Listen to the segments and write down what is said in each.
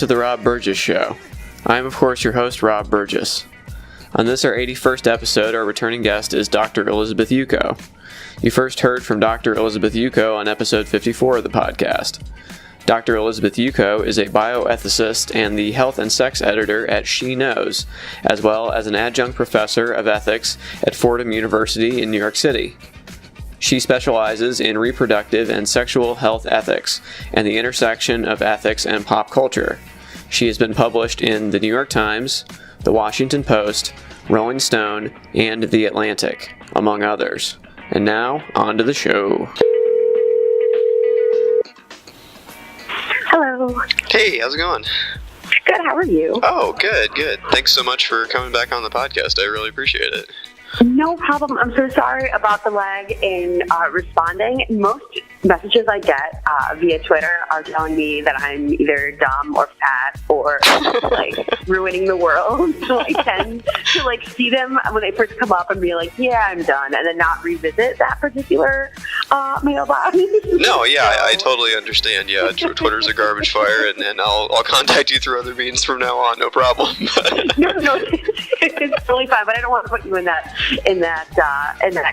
to the Rob Burgess Show. I am, of course, your host, Rob Burgess. On this, our 81st episode, our returning guest is Dr. Elizabeth Yuko. You first heard from Dr. Elizabeth Yuko on episode 54 of the podcast. Dr. Elizabeth Yuko is a bioethicist and the health and sex editor at SheKnows, as well as an adjunct professor of ethics at Fordham University in New York City. She specializes in reproductive and sexual health ethics and the intersection of ethics and pop culture. She has been published in The New York Times, The Washington Post, Rolling Stone, and The Atlantic, among others. And now, on to the show. Hello. Hey, how's it going? Good, how are you? Oh, good. Thanks so much for coming back on the podcast. I really appreciate it. No problem. I'm so sorry about the lag in responding. Most messages I get via Twitter are telling me that I'm either dumb or fat or like ruining the world. So I tend to see them when they first come up and be like, yeah, I'm done, and then not revisit that particular mailbox. No, yeah, I totally understand. Yeah, Twitter's a garbage fire, and I'll contact you through other means from now on. No problem. No, it's totally fine. But I don't want to put you in that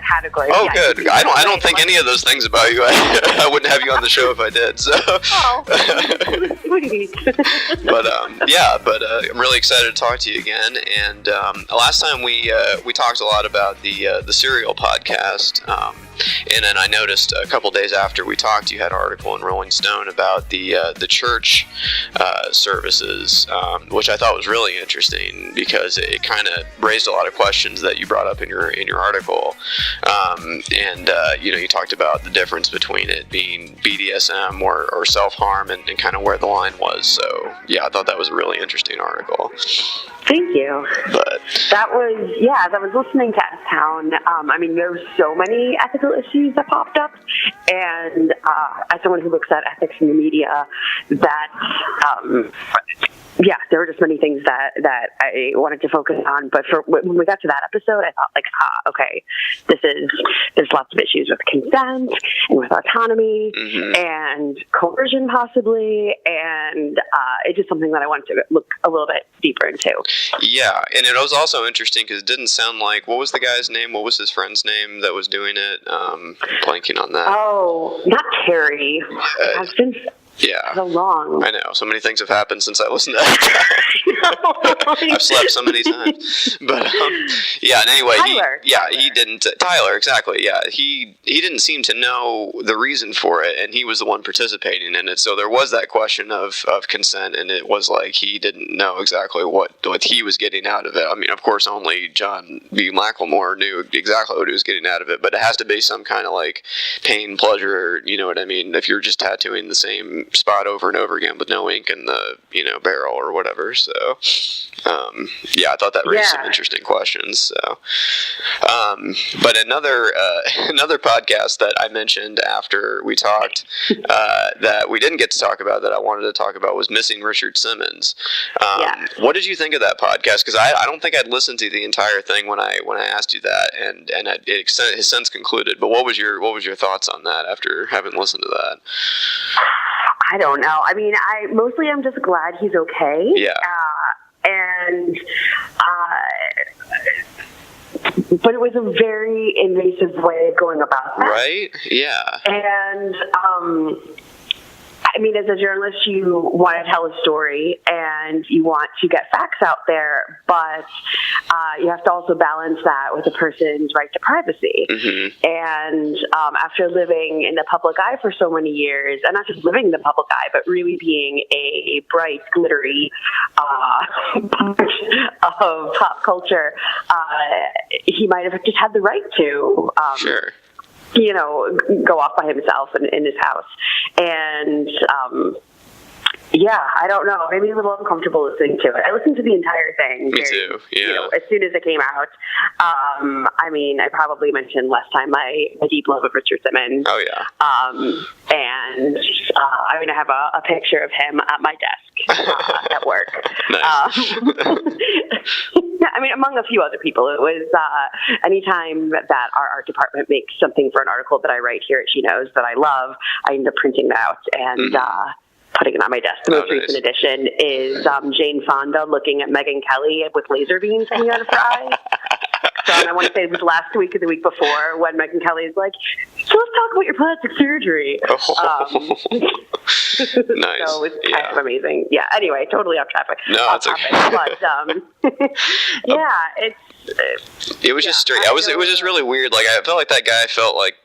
category. Oh, yeah, good. I don't think any of those things about you. I wouldn't have you on the show if I did. So. Oh, sweet. But I'm really excited to talk to you again. And last time we talked a lot about the Serial podcast. And then I noticed a couple days after we talked, you had an article in Rolling Stone about the church services, which I thought was really interesting because it kind of raised a lot of questions that you brought up in your article. You talked about the difference between it being BDSM or self-harm and kind of where the line was. So yeah, I thought that was a really interesting article. Thank you. But that was, as I was listening to S-Town, there were so many ethical issues that popped up, and as someone who looks at ethics in the media, that there were just many things that I wanted to focus on. But when we got to that episode, I thought, okay, there's lots of issues with consent and with autonomy and coercion possibly, and it's just something that I wanted to look a little bit deeper into. Yeah, and it was also interesting because it didn't sound like, what was the guy's name? What was his friend's name that was doing it? Blanking on that. Oh, not Terry. It's been so long. I know. So many things have happened since I listened to that. I've slept so many times. But, anyway. Tyler. He didn't. Tyler, exactly. Yeah, he didn't seem to know the reason for it, and he was the one participating in it. So there was that question of consent, and it was like he didn't know exactly what he was getting out of it. I mean, of course, only John B. McLemore knew exactly what he was getting out of it, but it has to be some kind of pain, pleasure, you know what I mean? If you're just tattooing the same spot over and over again with no ink in the barrel or whatever. So I thought that raised some interesting questions. So but another podcast that I mentioned after we talked that we didn't get to talk about that I wanted to talk about was Missing Richard Simmons. What did you think of that podcast? Because I don't think I'd listened to the entire thing when I asked you that, and it has since concluded. But what was your thoughts on that after having listened to that? I don't know. I'm just glad he's okay. Yeah. But it was a very invasive way of going about that. Right? Yeah. And, as a journalist, you want to tell a story and you want to get facts out there, but you have to also balance that with a person's right to privacy. Mm-hmm. And after living in the public eye for so many years, and not just living in the public eye, but really being a bright, glittery part of pop culture, he might have just had the right to sure. Go off by himself in his house. And, I don't know. Maybe a little uncomfortable listening to it. I listened to the entire thing. Me too, yeah. As soon as it came out. I probably mentioned last time my deep love of Richard Simmons. Oh, yeah. I have a picture of him at my desk at work. Nice. Among a few other people. It was anytime that our art department makes something for an article that I write here at SheKnows that I love, I end up printing it out and putting it on my desk. The most recent edition is Jane Fonda looking at Megyn Kelly with laser beams coming out of her eyes. So, and I want to say it was last week or the week before when Megyn Kelly is like, so let's talk about your plastic surgery. Nice. So it's kind of amazing. Yeah, anyway, totally off topic. No, that's okay. But, it was just straight. It was just really weird. Like, I felt like that guy felt like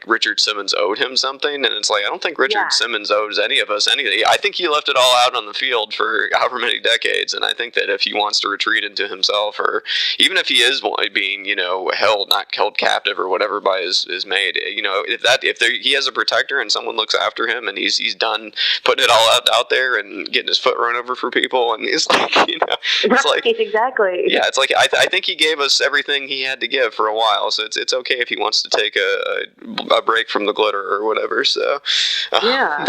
Richard Simmons owed him something, and it's like, I don't think Richard Simmons owes any of us anything. I think he left it all out on the field for however many decades, and I think that if he wants to retreat into himself, or even if he is being, held captive or whatever by his maid, if he has a protector and someone looks after him, and he's done putting it all out there and getting his foot run over for people, and he's like, it's like, exactly. Yeah, it's like, I think he gave us everything he had to give for a while, so it's okay if he wants to take a break from the glitter or whatever. So yeah.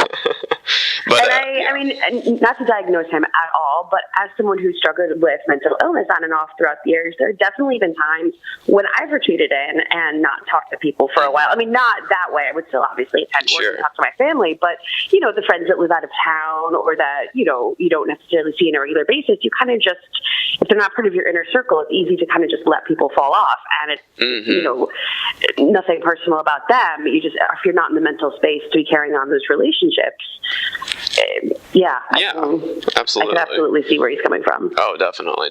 But I mean, not to diagnose him at all, but as someone who struggled with mental illness on and off throughout the years, there have definitely been times when I've retreated in and not talked to people for a while. I mean, not that way. I would still obviously attend work and talk to my family, but the friends that live out of town or that you don't necessarily see on a regular basis, you kind of just, if they're not part of your inner circle, it's easy to kind of just let people fall off, and it's nothing personal about them. You just, if you're not in the mental space to be carrying on those relationships, absolutely. I can absolutely see where he's coming from. Oh, definitely.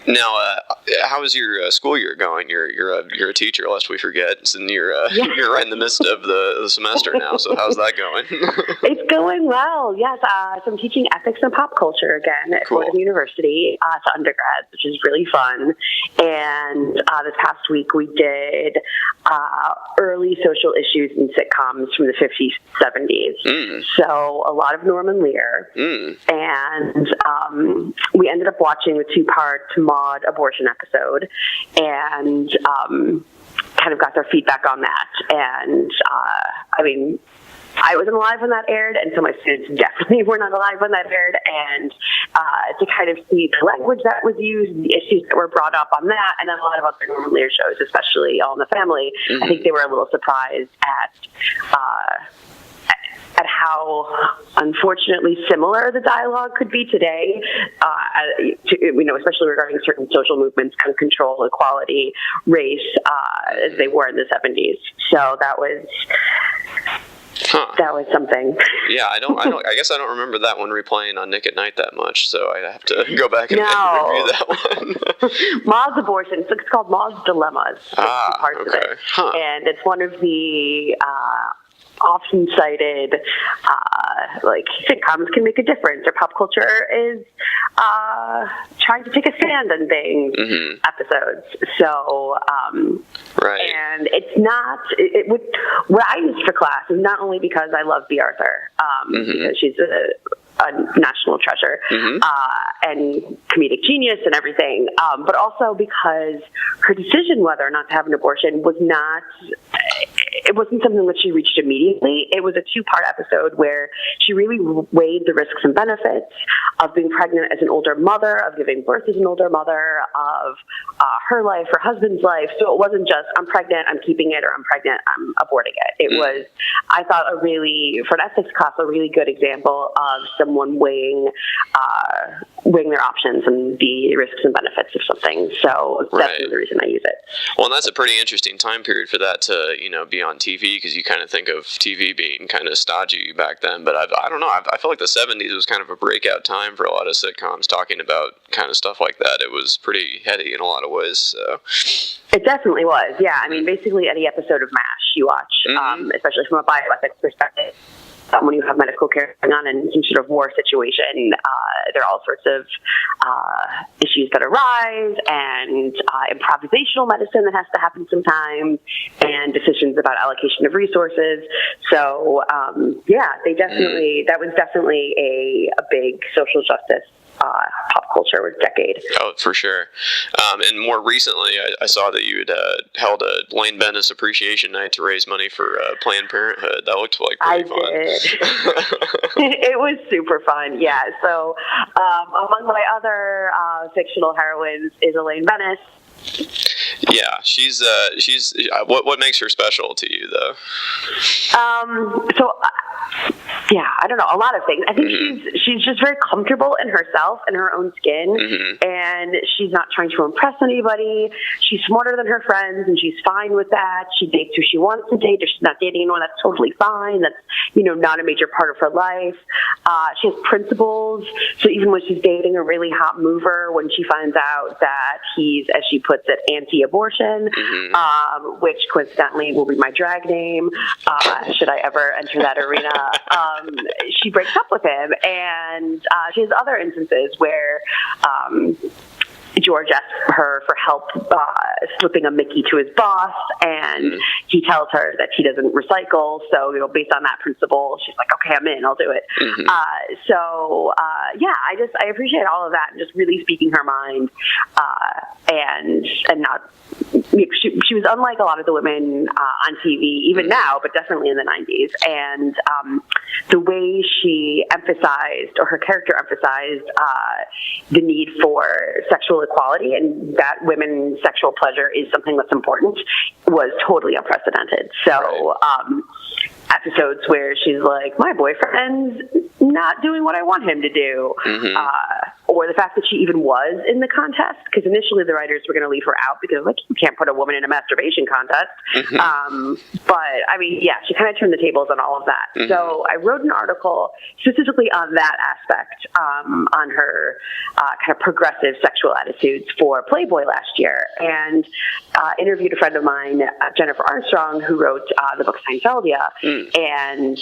Now, how is your school year going? You're a teacher, lest we forget, and you're right in the midst of the semester now. So how's that going? It's going well. Yes, so I'm teaching ethics and pop culture again at Fordham University to undergrads, which is really fun. And this past week we did early social issues and sitcoms from the 50s, 70s. So a lot of Norman Lear. And we ended up watching the 2-part Maud abortion episode and kind of got their feedback on that. And I wasn't alive when that aired, and so my students definitely were not alive when that aired, and to kind of see the language that was used, the issues that were brought up on that, and then a lot of other Norman Lear shows, especially All in the Family, I think they were a little surprised at how unfortunately similar the dialogue could be today, especially regarding certain social movements, gun control, equality, race, as they were in the 70s. So that was something. Yeah, I guess I don't remember that one replaying on Nick at Night that much, so I have to go back and review that one. Maud's abortion. It's called Maud's Dilemmas. Parts of it. And it's one of the often cited sitcoms can make a difference, or pop culture is trying to take a stand on things episodes. So and it's not what I used for class is not only because I love B. Arthur, because she's a national treasure and comedic genius and everything, but also because her decision whether or not to have an abortion wasn't something that she reached immediately. It was a 2-part episode where she really weighed the risks and benefits of being pregnant as an older mother, of giving birth as an older mother, of her life, her husband's life. So it wasn't just, I'm pregnant, I'm keeping it, or I'm pregnant, I'm aborting it. It was, I thought, for an ethics class, a really good example of someone weighing their options and the risks and benefits of something. So that's the reason I use it. Well, and that's a pretty interesting time period for that to, be on TV, because you kind of think of TV being kind of stodgy back then. But I don't know. I feel like the 70s was kind of a breakout time for a lot of sitcoms talking about kind of stuff like that. It was pretty heady in a lot of ways. So it definitely was. Yeah. I mean, basically any episode of MASH you watch, especially from a bioethics perspective, when you have medical care going on in some sort of war situation, there are all sorts of issues that arise, and improvisational medicine that has to happen sometimes, and decisions about allocation of resources. So, they definitely, that was definitely a big social justice pop culture decade. Oh, for sure. And more recently, I saw that you had held a Lane Bennis Appreciation Night to raise money for Planned Parenthood. That looked like pretty fun. I did. It was super fun, yeah. So among my other fictional heroines is Elaine Bennis. Yeah, she's what makes her special to you, though? So I don't know, a lot of things. I think she's just very comfortable in herself and her own skin, and she's not trying to impress anybody. She's smarter than her friends, and she's fine with that. She dates who she wants to date. If she's not dating anyone, that's totally fine. That's, not a major part of her life. She has principles, so even when she's dating a really hot mover, when she finds out that he's, as she puts it, anti-abortion, which coincidentally will be my drag name, should I ever enter that arena, she breaks up with him, and she has other instances where George asks her for help slipping a Mickey to his boss, and he tells her that he doesn't recycle. So, based on that principle, she's like, okay, I'm in, I'll do it. I appreciate all of that, and just really speaking her mind, and not, she was unlike a lot of the women on TV, even now, but definitely in the 90s. And the way she emphasized, or her character emphasized, the need for sexual equality, and that women's sexual pleasure is something that's important, was totally unprecedented. So, episodes where she's like, my boyfriend's not doing what I want him to do, or the fact that she even was in the contest, because initially the writers were going to leave her out because, you can't put a woman in a masturbation contest. But I mean, she kind of turned the tables on all of that. So I wrote an article specifically on that aspect, on her kind of progressive sexual attitudes for Playboy last year, and interviewed a friend of mine, Jennifer Armstrong, who wrote the book Seinfeldia. And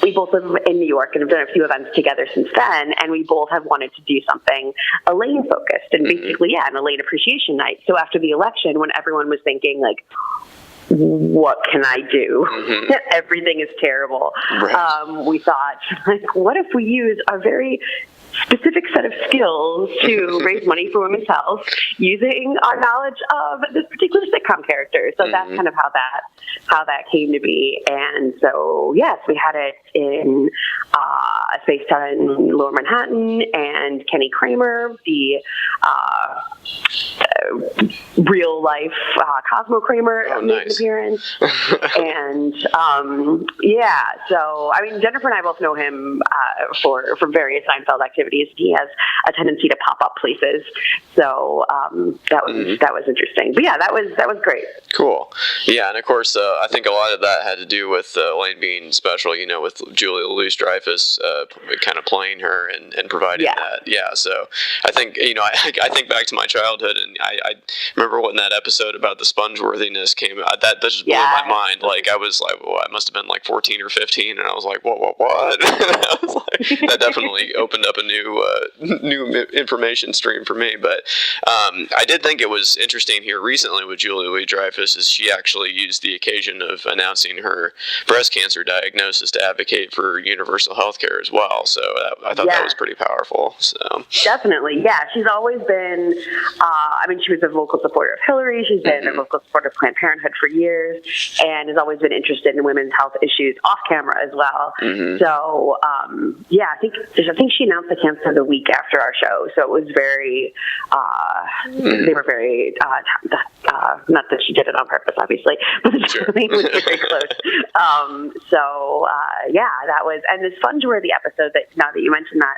we both live in New York and have done a few events together since then, and we both have wanted to do something Elaine focused, and basically, an Elaine appreciation night. So after the election, when everyone was thinking, like, what can I do? Everything is terrible. We thought, like, what if we use a very specific set of skills to raise money for women's health using our knowledge of this particular sitcom character? So that's kind of how that came to be. And so, yes, we had it in a space down in Lower Manhattan, and Kenny Kramer, the real life Cosmo Kramer, made an appearance. And so I mean, Jennifer and I both know him for various Seinfeld activities. He has a tendency to pop up places, so that was interesting. But that was great. Cool. Yeah, and of course, I think a lot of that had to do with Elaine being special. With Julia Louis-Dreyfus kind of playing her and providing that. Yeah. So I think I think back to my childhood, and I remember when that episode about the sponge-worthiness came out. That just blew my mind. Like, I was like, well, I must have been like 14 or 15, and I was like, what? I was like, that definitely opened up a new information stream for me. But I did think it was interesting here recently with Julia Louis-Dreyfus is she actually used the occasion of announcing her breast cancer diagnosis to advocate for universal health care as well. So I thought that was pretty powerful. So definitely, she's always been. She was a vocal supporter of Hillary. She's been a vocal supporter of Planned Parenthood for years, and has always been interested in women's health issues off camera as well. So I think she announced the cancer the week after our show. So it was very. They were very. Not that she did it on purpose, obviously, but it was very close. That was, and this sponge-worthy episode, that now that you mentioned that,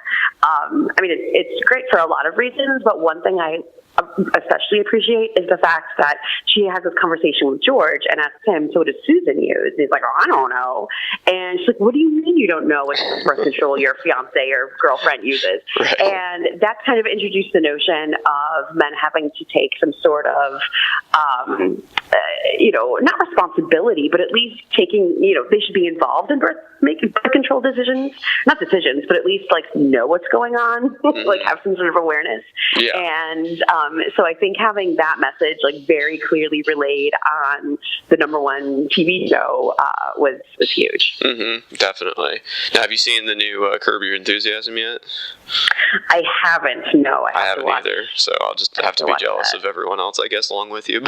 it's great for a lot of reasons, but one thing I especially appreciate is the fact that she has this conversation with George and asks him, so what does Susan use? And he's like, I don't know. And she's like, what do you mean you don't know what birth control your fiance or girlfriend uses? Right. And that kind of introduced the notion of men having to take some sort of, not responsibility, but at least taking, they should be involved in making birth control decisions, not decisions, but at least know what's going on, have some sort of awareness. Yeah. And so I think having that message very clearly relayed on the #1 TV show was huge. Definitely. Now, have you seen the new Curb Your Enthusiasm yet? I haven't. No, I haven't either. So I'll just have to be jealous of everyone else, I guess, along with you.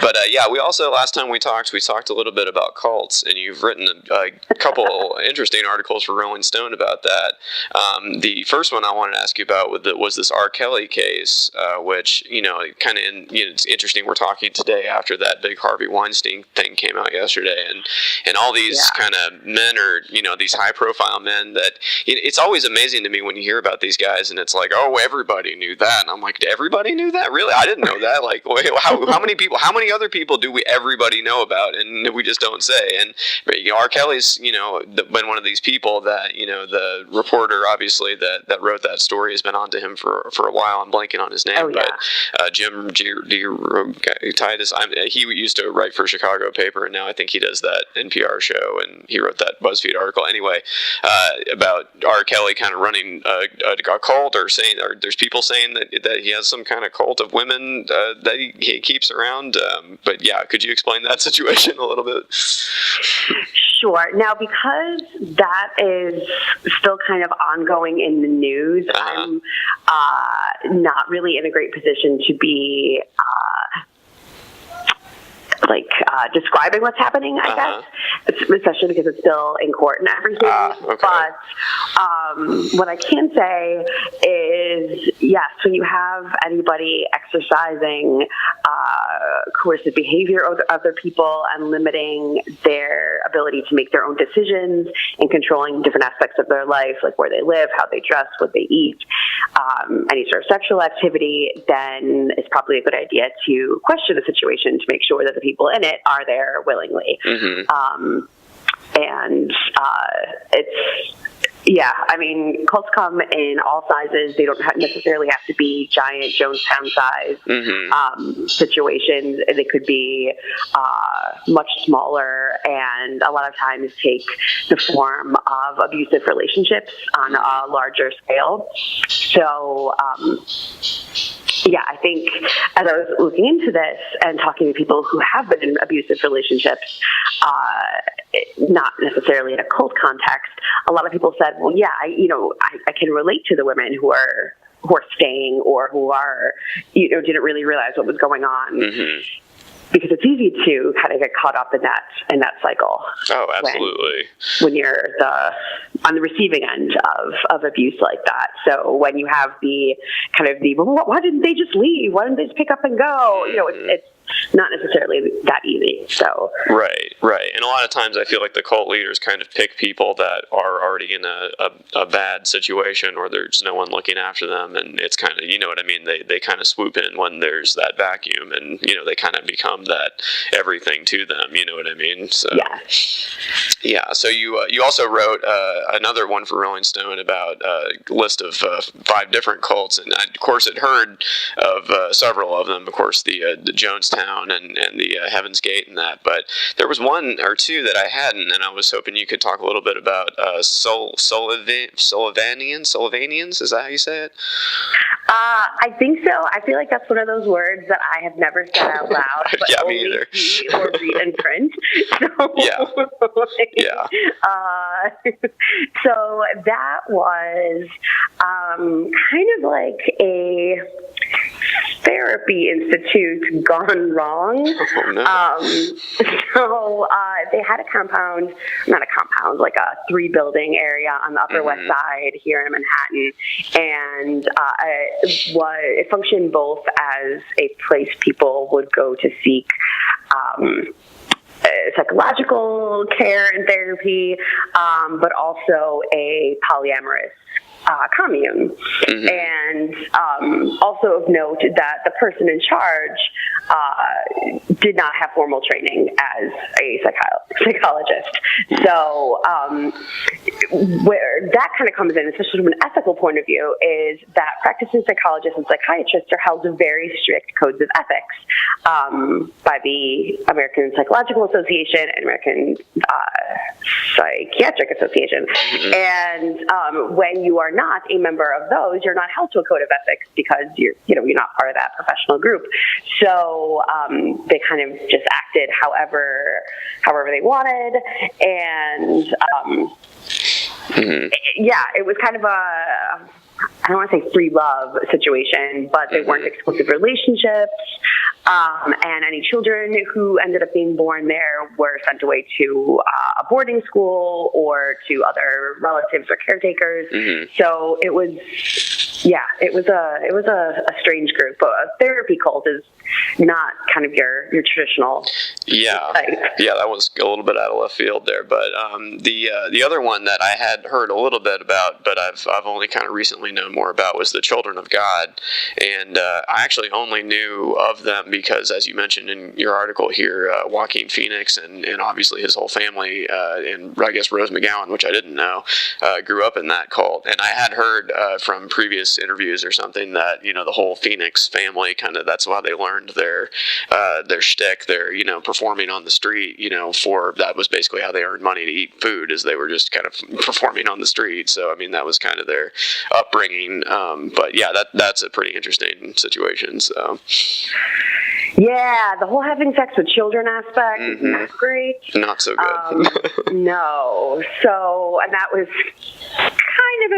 but we also, last time we talked a little bit about cults, and you've written a couple interesting articles for Rolling Stone about that. The first one I wanted to ask you about was this R. Kelly case, which, it's interesting. We're talking today after that big Harvey Weinstein thing came out yesterday, and all these kind of men are, these high profile men that it's always amazing to me when you hear about these guys, and it's like, oh, everybody knew that, and I'm like, everybody knew that? Really? I didn't know that. Like, how many other people do everybody know about, and we just don't say? And R. Kelly's, been one of these people that, the reporter, obviously, that wrote that story has been onto him for a while. I'm blanking on his name, but Jim Titus, he used to write for Chicago paper, and now I think he does that NPR show, and he wrote that BuzzFeed article anyway, about R. Kelly kind of running a cult, or there's people saying that he has some kind of cult of women that he keeps around. But yeah, could you explain that situation a little bit? Sure. Now, because that is still kind of ongoing in the news, I'm not really in a great position to be describing what's happening, I guess, especially because it's still in court and everything. Okay. But what I can say is, yes, when you have anybody exercising coercive behavior of other people and limiting their ability to make their own decisions and controlling different aspects of their life, like where they live, how they dress, what they eat, any sort of sexual activity, then it's probably a good idea to question the situation to make sure that the people in it are there willingly. Cults come in all sizes. They don't necessarily have to be giant Jonestown-sized situations. They could be much smaller, and a lot of times take the form of abusive relationships on a larger scale. So, I think as I was looking into this and talking to people who have been in abusive relationships, not necessarily in a cult context, a lot of people said, well, yeah, I can relate to the women who are staying, or who are, didn't really realize what was going on. Because it's easy to kind of get caught up in that cycle. Oh, absolutely. When you're on the receiving end of abuse like that. So when you have well, why didn't they just leave? Why didn't they just pick up and go? It's not necessarily that easy. So right, and a lot of times I feel like the cult leaders kind of pick people that are already in a bad situation, or there's no one looking after them, and it's kind of, what I mean, they kind of swoop in when there's that vacuum, and they kind of become that everything to them, you know what I mean? So so you also wrote another one for Rolling Stone about a list of 5 different cults, and I, of course, had heard of several of them, of course, the Jonestown and the Heaven's Gate and that, but there was one or two that I hadn't, and I was hoping you could talk a little bit about Sullivanians. Is that how you say it? I think so. I feel like that's one of those words that I have never said out loud, but yeah, only me either. see or read in print. So, so that was kind of like a therapy institute gone wrong. Oh, no. So they had like a 3-building area on the Upper West Side here in Manhattan, and it functioned both as a place people would go to seek psychological care and therapy, but also a polyamorous commune. And also of note that the person in charge did not have formal training as a psychologist. So where that kind of comes in, especially from an ethical point of view, is that practicing psychologists and psychiatrists are held to very strict codes of ethics by the American Psychological Association and American Psychiatric Association. And when you are not a member of those, you're not held to a code of ethics because you're not part of that professional group. So they kind of just acted however they wanted, and it was kind of I don't want to say free love situation, but they weren't exclusive relationships. And any children who ended up being born there were sent away to a boarding school or to other relatives or caretakers. So it was a strange group. But a therapy cult is not kind of your traditional type. Yeah, that was a little bit out of left field there. But the other one that I had heard a little bit about, but I've only kind of recently known more about, was the Children of God. And I actually only knew of them because, as you mentioned in your article here, Joaquin Phoenix and obviously his whole family, and I guess Rose McGowan, which I didn't know, grew up in that cult. And I had heard from previous interviews or something that, the whole Phoenix family kind of, that's why they learned their shtick, their, performing on the street, for, that was basically how they earned money to eat food, is they were just kind of performing on the street. So, I mean, that was kind of their upbringing. But yeah, that's a pretty interesting situation. So. Yeah, the whole having sex with children aspect is not great. Not so good. No. So, and that was kind of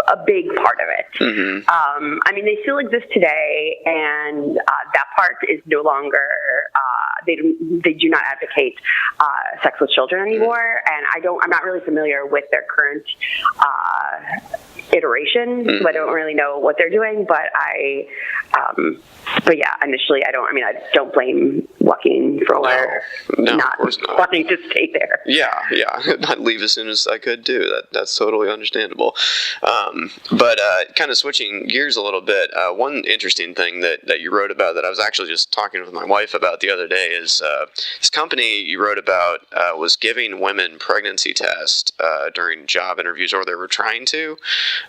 a big part of it. I mean, they still exist today, and that part is no longer, they do not advocate sex with children anymore, and I'm not really familiar with their current iteration, so I don't really know what they're doing, but but yeah, initially I don't blame Joaquin for not wanting to stay there. Yeah, I'd leave as soon as I could too. That's totally understandable. But kind of switching gears a little bit, one interesting thing that you wrote about that I was actually just talking with my wife about the other day is this company you wrote about was giving women pregnancy tests during job interviews, or they were trying to.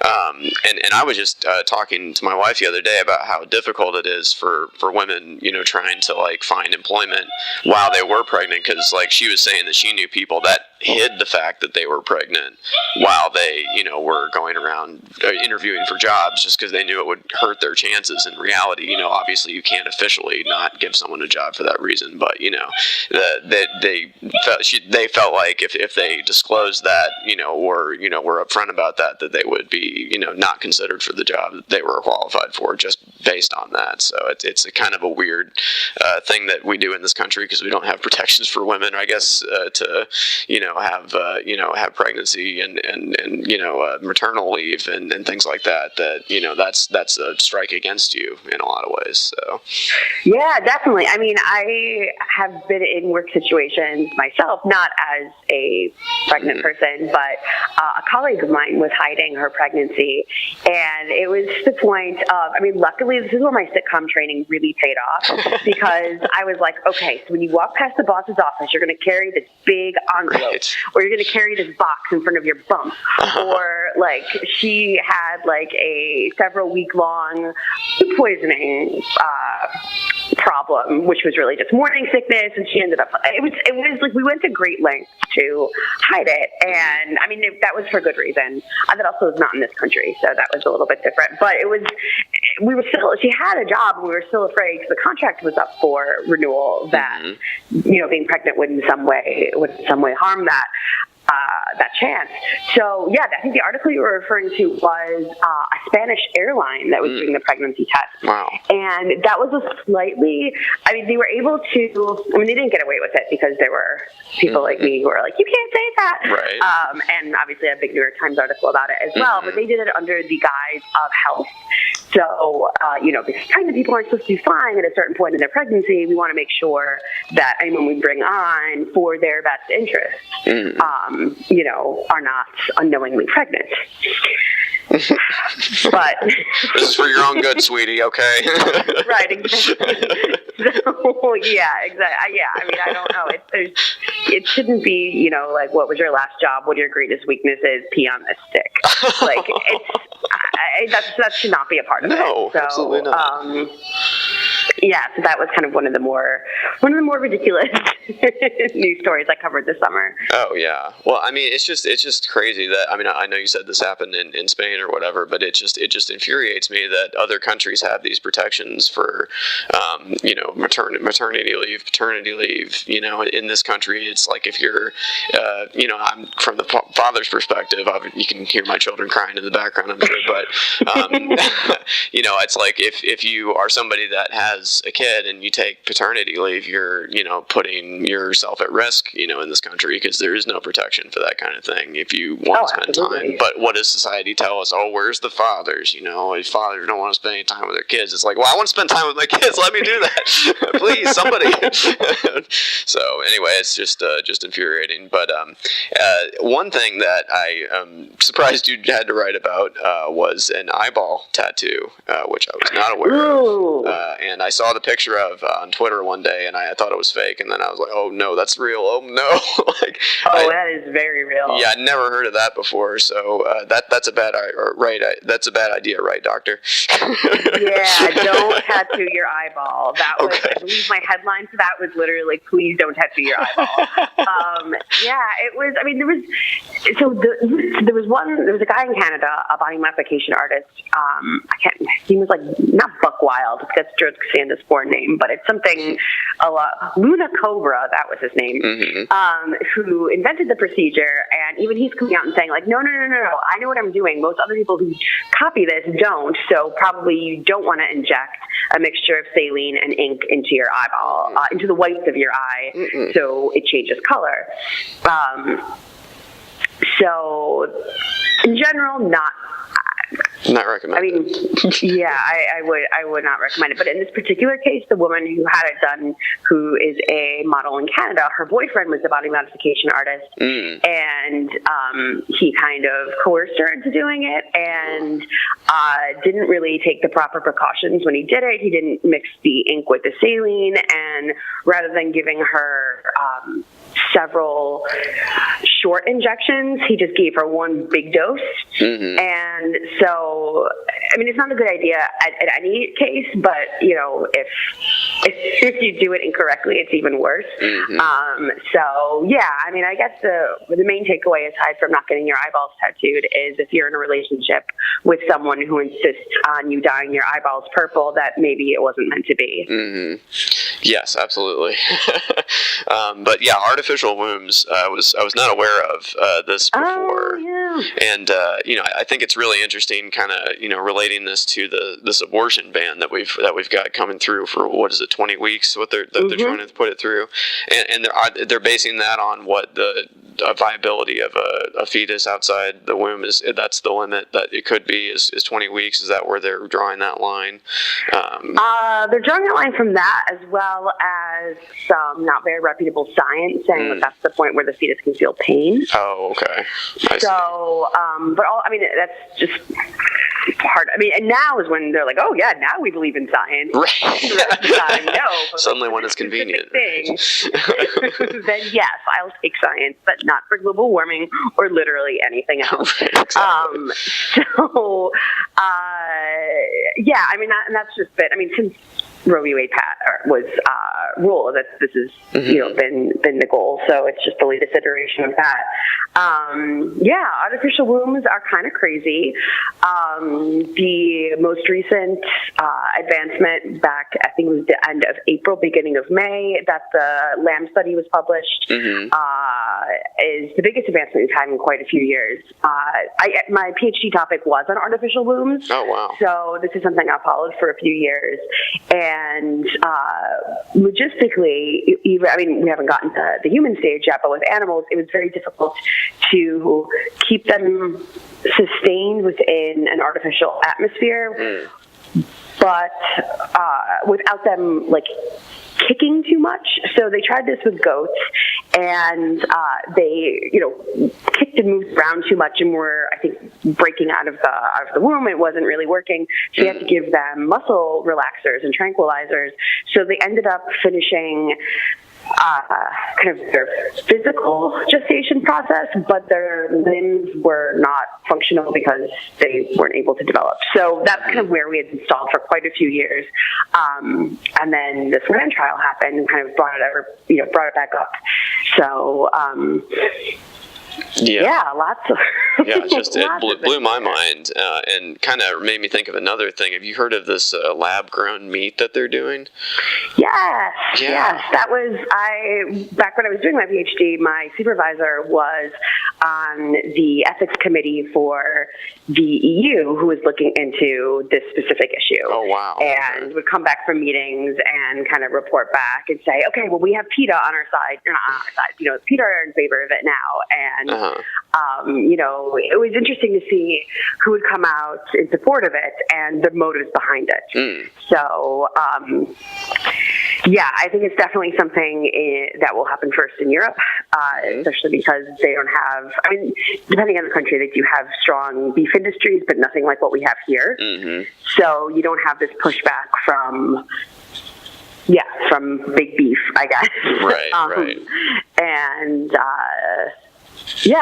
And I was just talking to my wife the other day about how difficult it is for women, trying to find employment while they were pregnant, because she was saying that she knew people that hid the fact that they were pregnant while they, were going around interviewing for jobs, just because they knew it would hurt their chances. In reality, obviously you can't officially not give someone a job for that reason, but they felt like if they disclosed that, or were upfront about that they would be, not considered for the job that they were qualified for just based on that. So it's a kind of a weird thing that we do in this country, because we don't have protections for women, I guess, to have pregnancy and maternal leave and things like that. That's a strike against you in a lot of ways. So yeah, definitely. I mean, I have been in work situations myself, not as a pregnant person, but a colleague of mine was hiding her pregnancy, and it was to the point of, luckily this is where my sitcom training really paid off, because I was like, okay, so when you walk past the boss's office, you're going to carry this big envelope, or you're going to carry this box in front of your bump, or she had a several week long food poisoning problem, which was really just morning sickness, and she ended up, it was we went to great lengths to hide it, and that was for good reason. That also is not in this country, so that was a little bit different, but she had a job, and we were still afraid, because the contract was up for renewal, that being pregnant would in some way harm that chance. So yeah, I think the article you were referring to was a Spanish airline that was doing the pregnancy test. Wow. And that was a slightly, they were able to, they didn't get away with it, because there were people like me who were like, you can't say that. Right. And obviously a big New York Times article about it as well, but they did it under the guise of health. So, because pregnant people aren't supposed to be flying at a certain point in their pregnancy, we want to make sure that anyone we bring on for their best interest, are not unknowingly pregnant. But this is for your own good, sweetie. Okay. Right. Exactly. So yeah, exactly. Yeah. I don't know. It shouldn't be, what was your last job? What your greatest weakness is? Pee on this stick. That should not be a part of it. No, so, absolutely not. Yeah, so that was kind of one of the more ridiculous news stories I covered this summer. Oh yeah. Well, I mean, it's just crazy that, I mean, I know you said this happened in Spain or whatever, but it just infuriates me that other countries have these protections for, maternity leave, paternity leave. In this country, it's like if you're, I'm from the father's perspective. You can hear my children crying in the background, I'm sure, but it's like if you are somebody that has a kid and you take paternity leave, you're putting yourself at risk, in this country, because there is no protection for that kind of thing if you want to spend absolutely. time. But what does society tell us? Oh, where's the fathers? If fathers don't want to spend any time with their kids, it's like, well, I want to spend time with my kids. Let me do that, please, somebody. So anyway, it's just infuriating. But one thing that I am surprised you had to write about was an eyeball tattoo, which I was not aware of. And I saw the picture of on Twitter one day, and I thought it was fake, and then I was like, oh no, that's real. Oh no. That is very real. Yeah, I'd never heard of that before. So that's a bad that's a bad idea, right, doctor? Yeah, don't tattoo your eyeball. That was, okay. I believe my headline for that was literally, please don't tattoo your eyeball. It was, I mean, there was a guy in Canada, a body modification artist. He was like, not Buck Wild, that's George Costanza's foreign name, but it's something Luna Cobra, that was his name, who invented the procedure, and even he's coming out and saying, like, no, I know what I'm doing. Most other people who copy this don't, so probably you don't want to inject a mixture of saline and ink into your eyeball, into the whites of your eye, so it changes color. So, in general, not recommended. I mean, yeah, I would not recommend it. But in this particular case, the woman who had it done, who is a model in Canada, her boyfriend was a body modification artist, and he kind of coerced her into doing it, and didn't really take the proper precautions when he did it. He didn't mix the ink with the saline, and rather than giving her several short injections, he just gave her one big dose. And so, I mean, it's not a good idea at any case, but if you do it incorrectly, it's even worse. So yeah, I mean, I guess the main takeaway, aside from not getting your eyeballs tattooed, is if you're in a relationship with someone who insists on you dyeing your eyeballs purple, that maybe it wasn't meant to be. Yes, absolutely. But yeah, artificial wombs, I was not aware of this before. And I think it's really interesting, kind of relating this to this abortion ban that we've got coming through for, what is it, 20 weeks? What they're trying to put it through, and they're basing that on what the viability of a fetus outside the womb is. That's the limit that it could be is 20 weeks. Is that where they're drawing that line? They're drawing a line from that, as well as some not very reputable science saying that that's the point where the fetus can feel pain. Oh, okay. That's just part. I mean, and now is when they're like, oh yeah, now we believe in science. Right. The rest of the time, no. Suddenly, when it's convenient. Then yes, I'll take science, but not for global warming or literally anything else. Right, exactly. Yeah, I mean, that's just it. I mean, since Roe v. Wade was ruled, that this has been the goal. So it's just the latest iteration of that. Artificial wombs are kind of crazy. The most recent advancement back, I think it was the end of April, beginning of May, that the LAM study was published, is the biggest advancement we've had in quite a few years. My PhD topic was on artificial wombs. Oh, wow. So this is something I followed for a few years. And logistically, we haven't gotten to the human stage yet, but with animals, it was very difficult to keep them sustained within an artificial atmosphere, but without them kicking too much. So they tried this with goats, and they kicked and moved around too much, and were, I think, breaking out of the womb. It wasn't really working, so you had to give them muscle relaxers and tranquilizers. So they ended up finishing kind of their physical gestation process, but their limbs were not functional because they weren't able to develop. So that's kind of where we had installed for quite a few years. And then this land trial happened and kind of brought it back up. So, lots of it blew my mind and kind of made me think of another thing. Have you heard of this lab-grown meat that they're doing? Yes. That was back when I was doing my PhD. My supervisor was on the ethics committee for the EU, who was looking into this specific issue. Oh wow! And would come back from meetings and kind of report back and say, okay, well, we have PETA on our side. Or not on our side. PETA are in favor of it now, and it was interesting to see who would come out in support of it and the motives behind it. So, I think it's definitely something that will happen first in Europe, especially because they don't have, depending on the country, they do have strong beef industries, but nothing like what we have here. So you don't have this pushback from big beef, I guess. Right. And,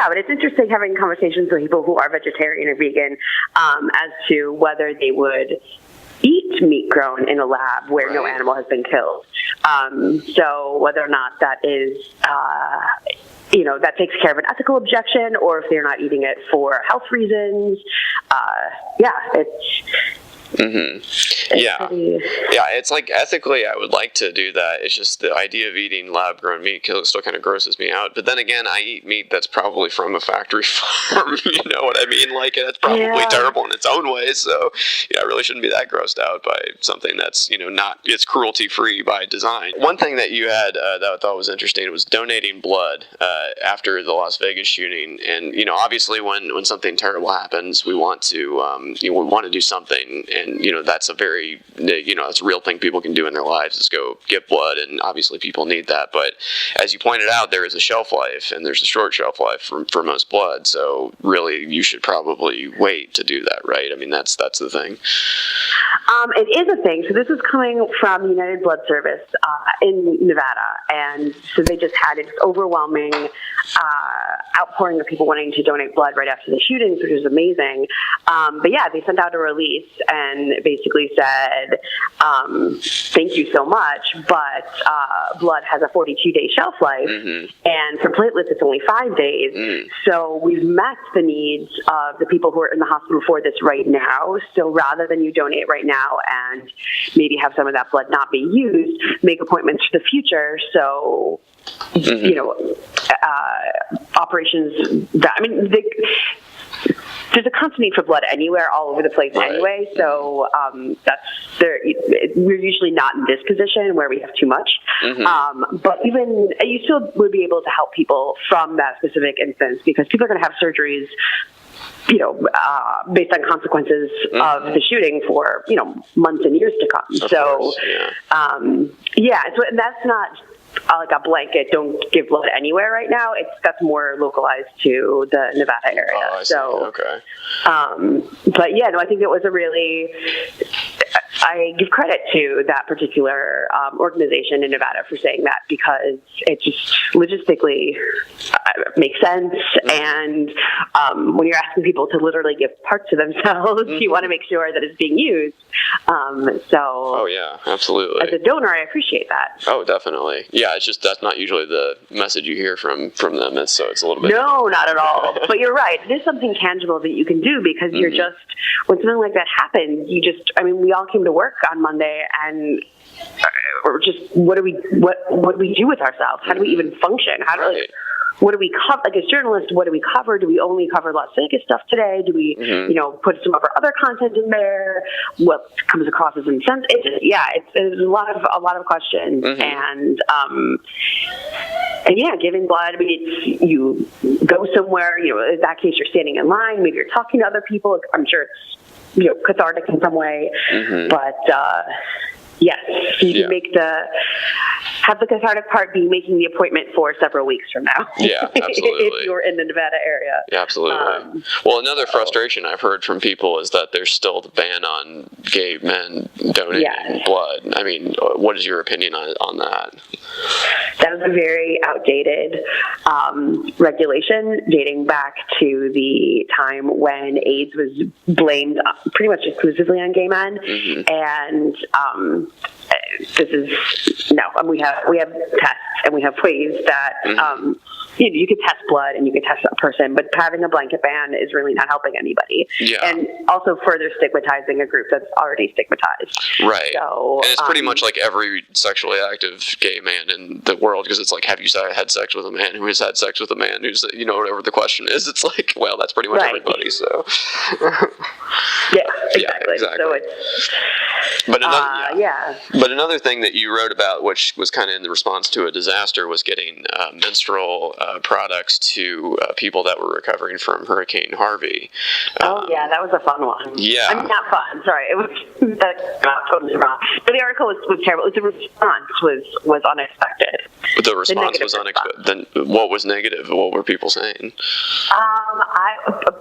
but it's interesting having conversations with people who are vegetarian or vegan as to whether they would eat meat grown in a lab where no animal has been killed. So whether or not that is, that takes care of an ethical objection, or if they're not eating it for health reasons. It's like ethically I would like to do that. It's just the idea of eating lab-grown meat still kind of grosses me out. But then again, I eat meat that's probably from a factory farm. You know what I mean? Like, it's probably terrible in its own way. So I really shouldn't be that grossed out by something that's it's cruelty-free by design. One thing that you had that I thought was interesting was donating blood after the Las Vegas shooting. And obviously when something terrible happens, we want to do something. And, that's a very, that's a real thing people can do in their lives is go get blood. And obviously people need that. But as you pointed out, there is a shelf life and there's a short shelf life for most blood. So really you should probably wait to do that, right? That's the thing. It is a thing. So this is coming from United Blood Service in Nevada. And so they just had this overwhelming outpouring of people wanting to donate blood right after the shootings, which was amazing. They sent out a release and basically said, thank you so much, but blood has a 42-day shelf life, and for platelets it's only 5 days. So we've met the needs of the people who are in the hospital for this right now. So rather than you donate right now and maybe have some of that blood not be used, make appointments for the future. So operations there's a constant need for blood anywhere, all over the place anyway. So we're usually not in this position where we have too much. But even you still would be able to help people from that specific instance, because people are going to have surgeries, based on consequences of the shooting for months and years to come. So that's not like a blanket, don't give blood anywhere right now. That's more localized to the Nevada area. Oh, I see. Okay. I think it was I give credit to that particular organization in Nevada for saying that, because it just logistically makes sense. And when you're asking people to literally give parts of themselves, you want to make sure that it's being used. Oh yeah, absolutely. As a donor, I appreciate that. Oh, definitely. Yeah, it's just that's not usually the message you hear from them. It's a little bit. No, not at all. But you're right. There's something tangible that you can do, because you're just, when something like that happens, we all came to work on Monday and we're just, what do we do with ourselves? How do we even function? What do we cover? Like, as journalists, what do we cover? Do we only cover Las Vegas stuff today? Do we, put some of our other content in there? What comes across as insensitive? It's a lot of questions. And giving blood. You go somewhere. In that case, you're standing in line. Maybe you're talking to other people. I'm sure it's cathartic in some way. But yes, you can make have the cathartic part be making the appointment for several weeks from now. Yeah, absolutely. If you're in the Nevada area. Yeah, absolutely. Well, another frustration I've heard from people is that there's still the ban on gay men donating blood. I mean, what is your opinion on that? That was a very outdated regulation dating back to the time when AIDS was blamed pretty much exclusively on gay men. And this is we have tests and we have ways that you could test blood and you could test a person, but having a blanket ban is really not helping anybody. Yeah. And also further stigmatizing a group that's already stigmatized. Right. So, and it's pretty much like every sexually active gay man in the world, because it's like, have you had sex with a man who has had sex with a man who's, whatever the question is, it's like, well, that's pretty much everybody, so. Yeah, exactly. So it's, but another thing that you wrote about, which was kind of in the response to a disaster, was getting menstrual products to people that were recovering from Hurricane Harvey. That was a fun one. Yeah. I mean, not fun. Sorry, it was totally wrong. But the article was terrible. The response was unexpected. The response was unexpected. Then what was negative? What were people saying?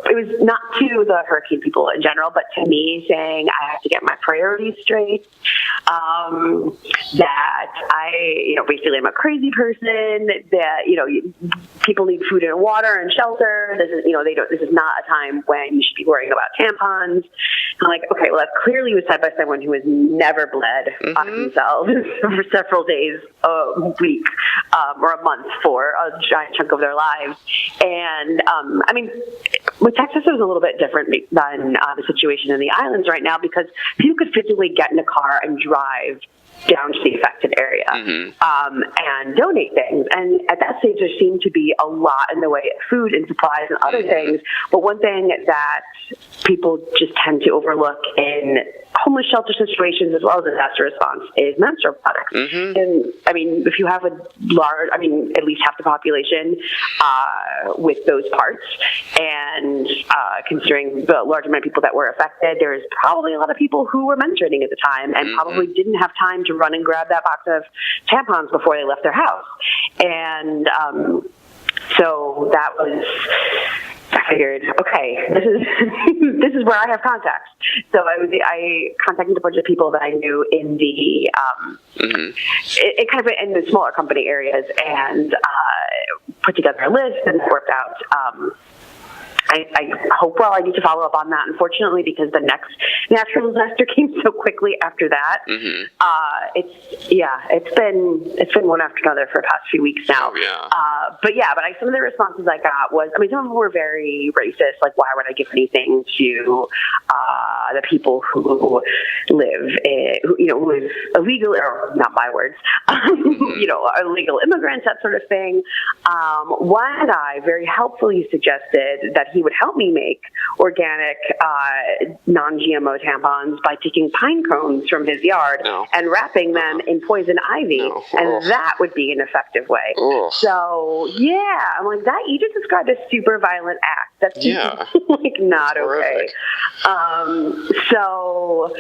It was not to the hurricane people in general, but to me, saying I have to get my priorities straight. That I, basically I'm a crazy person. That people need food and water and shelter. This is, this is not a time when you should be worrying about tampons. I'm like, okay, well, that clearly was said by someone who has never bled on themselves for several days, a week, or a month for a giant chunk of their lives. And, with Texas, it was a little bit different than the situation in the islands right now, because people could physically get in a car and drive down to the affected area and donate things. And at that stage, there seemed to be a lot in the way of food and supplies and other things. But one thing that people just tend to overlook in homeless shelter situations as well as disaster response is menstrual products. And if you have a large, at least half the population with those parts, and considering the large amount of people that were affected, there's probably a lot of people who were menstruating at the time and probably didn't have time to run and grab that box of tampons before they left their house. And so that was, I figured, okay, this is where I have contacts. So I contacted a bunch of people that I knew in the it kind of in the smaller company areas, and put together a list and worked out. I hope, I need to follow up on that, unfortunately, because the next natural disaster came so quickly after that. It's been one after another for the past few weeks now. But some of the responses I got was, some of them were very racist, like, why would I give anything to the people who live, who live illegal, or not my words, illegal immigrants, that sort of thing. One guy very helpfully suggested that he would help me make organic, non-GMO tampons by taking pine cones from his yard and wrapping them in poison ivy, and that would be an effective way. So, I'm like, that you just described a super violent act. That's not okay. So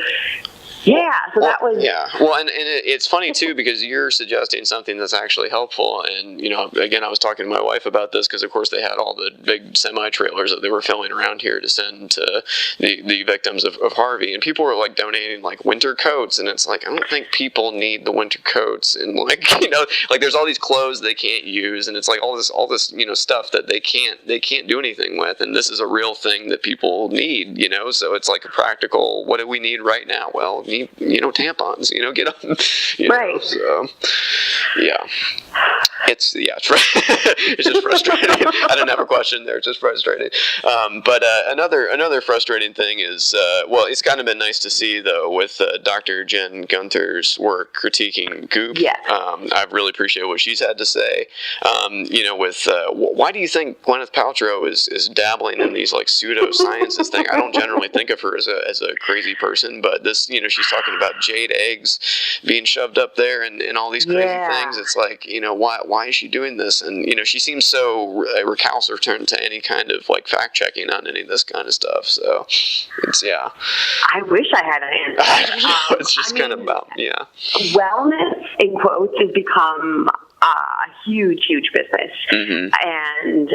that was... Yeah, well, and it's funny, too, because you're suggesting something that's actually helpful, and, again, I was talking to my wife about this, because, of course, they had all the big semi-trailers that they were filling around here to send to the victims of Harvey, and people were, like, donating, like, winter coats, and it's like, I don't think people need the winter coats, and, like, there's all these clothes they can't use, and it's like all this, stuff that they can't do anything with, and this is a real thing that people need, so it's like a practical, what do we need right now? Well, tampons, get them, right. So, it's just frustrating. I didn't have a question there. It's just frustrating. But another frustrating thing is, it's kind of been nice to see, though, with Dr. Jen Gunther's work critiquing Goop. Yes. I really appreciate what she's had to say. With why do you think Gwyneth Paltrow is dabbling in these, like, pseudosciences thing? I don't generally think of her as a crazy person, but this, she she's talking about jade eggs being shoved up there and all these crazy things. It's like, why is she doing this? And, she seems so recalcitrant to any kind of, like, fact-checking on any of this kind of stuff. So, it's, I wish I had an answer. I don't know. It's just kind of about, wellness, in quotes, has become a huge business. And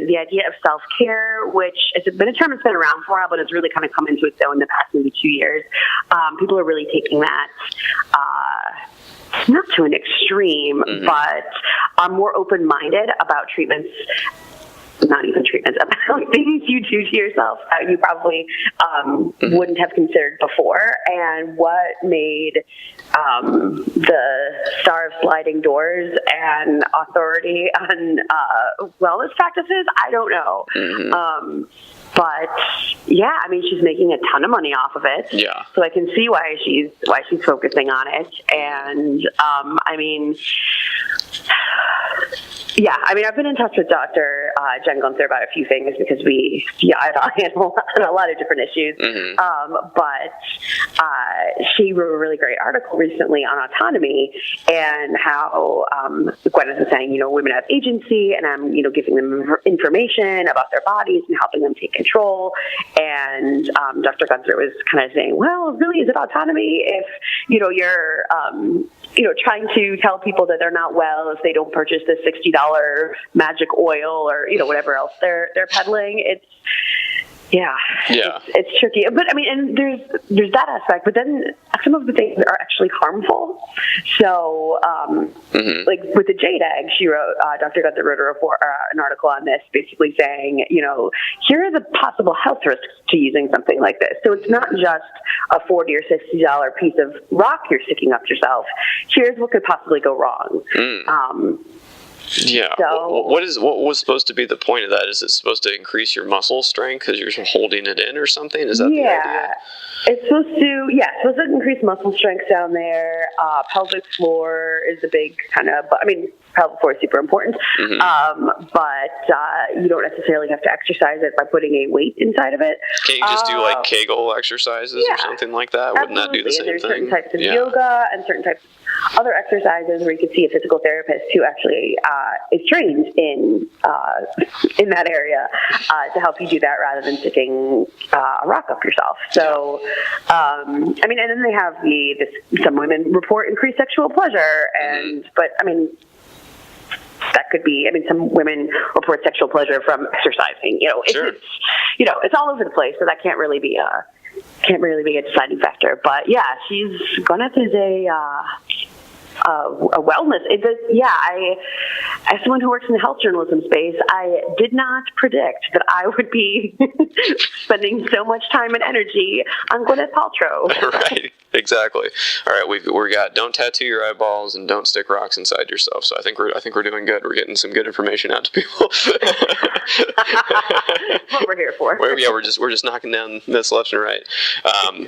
the idea of self-care, which has been a term that's been around for a while, but it's really kind of come into its own in the past maybe 2 years. People are really taking that not to an extreme, but are more open-minded about treatments. Not even treatments, about things you do to yourself that you probably wouldn't have considered before. And what made the star of sliding doors and authority on wellness practices, I don't know. But she's making a ton of money off of it. Yeah. So I can see why she's focusing on it. And I've been in touch with Dr. Jen Gunther about a few things because we on a lot of different issues. But she wrote a really great article recently on autonomy and how Gwyneth is saying, women have agency, and I'm, giving them information about their bodies and helping them take control. And Dr. Gunther was kind of saying, well, really, is it autonomy if, you're trying to tell people that they're not well if they don't purchase this $60 magic oil or, whatever else they're peddling? It's tricky. But and there's that aspect, but then some of the things are actually harmful. So, like with the jade egg, she wrote, Dr. Gunther wrote an article on this, basically saying, here are the possible health risks to using something like this. So it's not just a $40 or $60 piece of rock you're sticking up yourself. Here's what could possibly go wrong. Yeah. So, what was supposed to be the point of that? Is it supposed to increase your muscle strength because you're holding it in or something? Is that the idea? It's supposed to increase muscle strength down there. Pelvic floor is the big kind of, pelvic floor is super important. But you don't necessarily have to exercise it by putting a weight inside of it. Can't you just do like Kegel exercises or something like that? Wouldn't that do the same thing? There's certain types of yoga and certain types of other exercises where you could see a physical therapist who actually is trained in that area to help you do that rather than sticking a rock up yourself. So, and then they have some women report increased sexual pleasure, but that could be, some women report sexual pleasure from exercising. It's all over the place, so that can't really be a deciding factor. But Gwyneth is a wellness. As someone who works in the health journalism space, I did not predict that I would be spending so much time and energy on Gwyneth Paltrow. Right, exactly. All right, we got don't tattoo your eyeballs and don't stick rocks inside yourself. So I think we're doing good. We're getting some good information out to people. What we're here for. We're just knocking down myths left and right.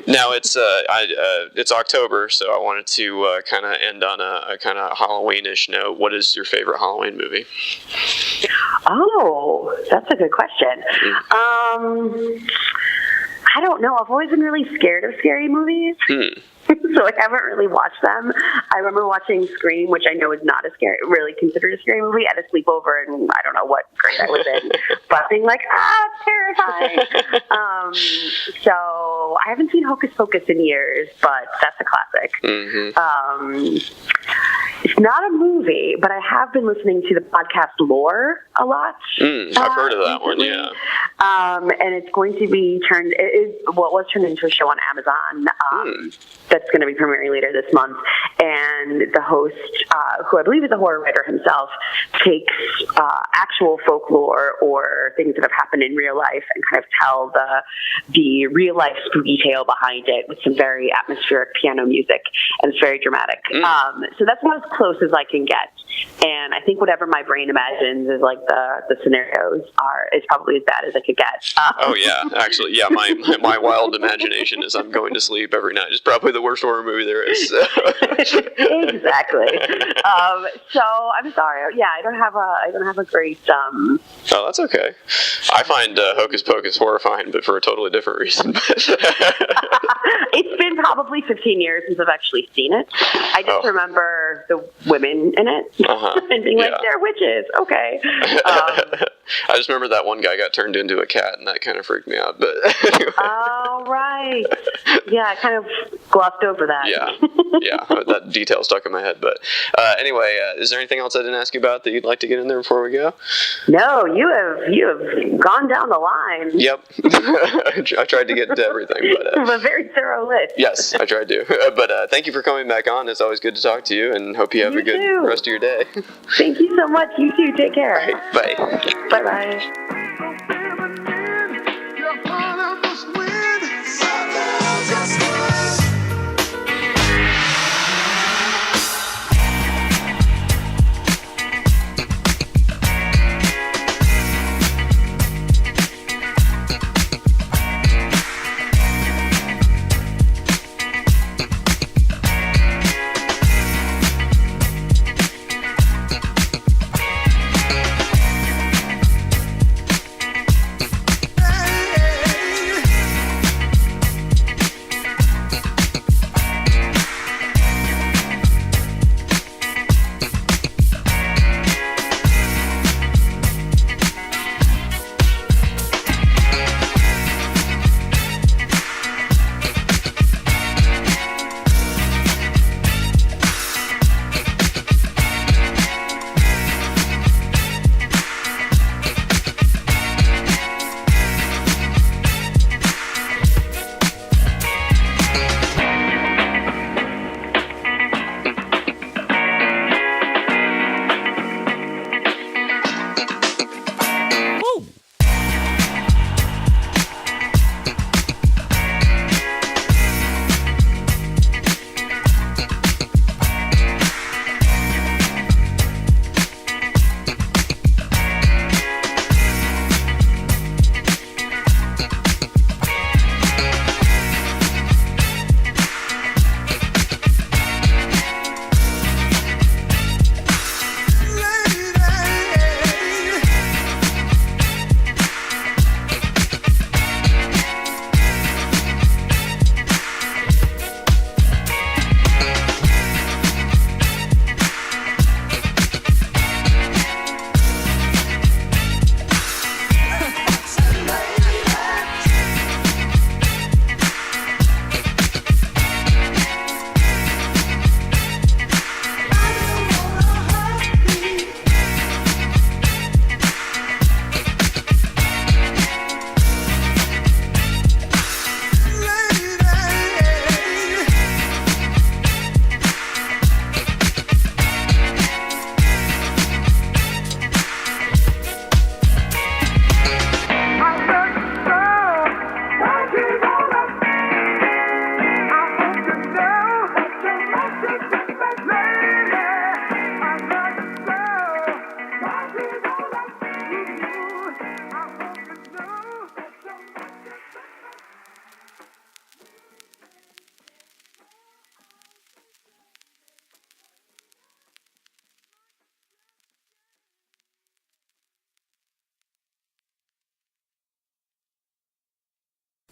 Now it's October, so I wanted to kind of end on a kind of Halloween-ish note. What is your favorite Halloween movie? Oh, that's a good question. I don't know. I've always been really scared of scary movies. So I haven't really watched them. I remember watching Scream, which I know is not really considered a scary movie, at a sleepover, and I don't know what grade I was in, but being like, it's terrifying. So I haven't seen Hocus Pocus in years, but that's a classic. It's not a movie, but I have been listening to the podcast Lore a lot. I've heard of that one, yeah. And it's going to be was turned into a show on Amazon. That's going to be premiering later this month. And the host, who I believe is a horror writer himself, takes actual folklore or things that have happened in real life and kind of tell the real life spooky tale behind it with some very atmospheric piano music, and it's very dramatic. So that's about as close as I can get. And I think whatever my brain imagines is like the scenarios is probably as bad as I could get. Oh yeah, actually, yeah. My wild imagination as I'm going to sleep every night is probably the worst horror movie there is. Exactly. So I'm sorry. Yeah, I don't have a great. Oh, that's okay. I find Hocus Pocus horrifying, but for a totally different reason. It's been probably 15 years since I've actually seen it. I just remember the women in it and being like, they're witches. Okay. I just remember that one guy got turned into a cat, and that kind of freaked me out. But anyway. Oh, right. Yeah, I kind of glossed over that. Yeah, that detail stuck in my head. But anyway, is there anything else I didn't ask you about that you'd like to get in there before we go? No, you have gone down the line. Yep. I tried to get to everything. But, a very thorough list. Yes, I tried to. But thank you for coming back on. It's always good to talk to you, and hope you have a good rest of your day. Thank you so much. You too. Take care. All right, bye. Bye-bye.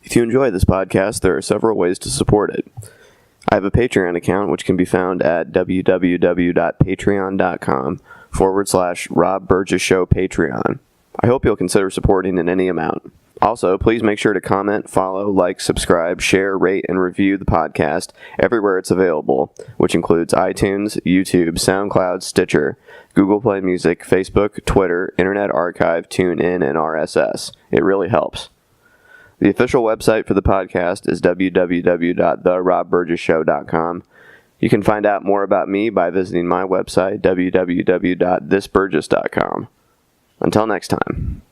If you enjoy this podcast, there are several ways to support it. I have a Patreon account, which can be found at www.patreon.com/Rob Burgess Show Patreon. I hope you'll consider supporting in any amount. Also, please make sure to comment, follow, like, subscribe, share, rate, and review the podcast everywhere it's available, which includes iTunes, YouTube, SoundCloud, Stitcher, Google Play Music, Facebook, Twitter, Internet Archive, TuneIn, and RSS. It really helps. The official website for the podcast is www.therobburgessshow.com. You can find out more about me by visiting my website, www.thisburgess.com. Until next time.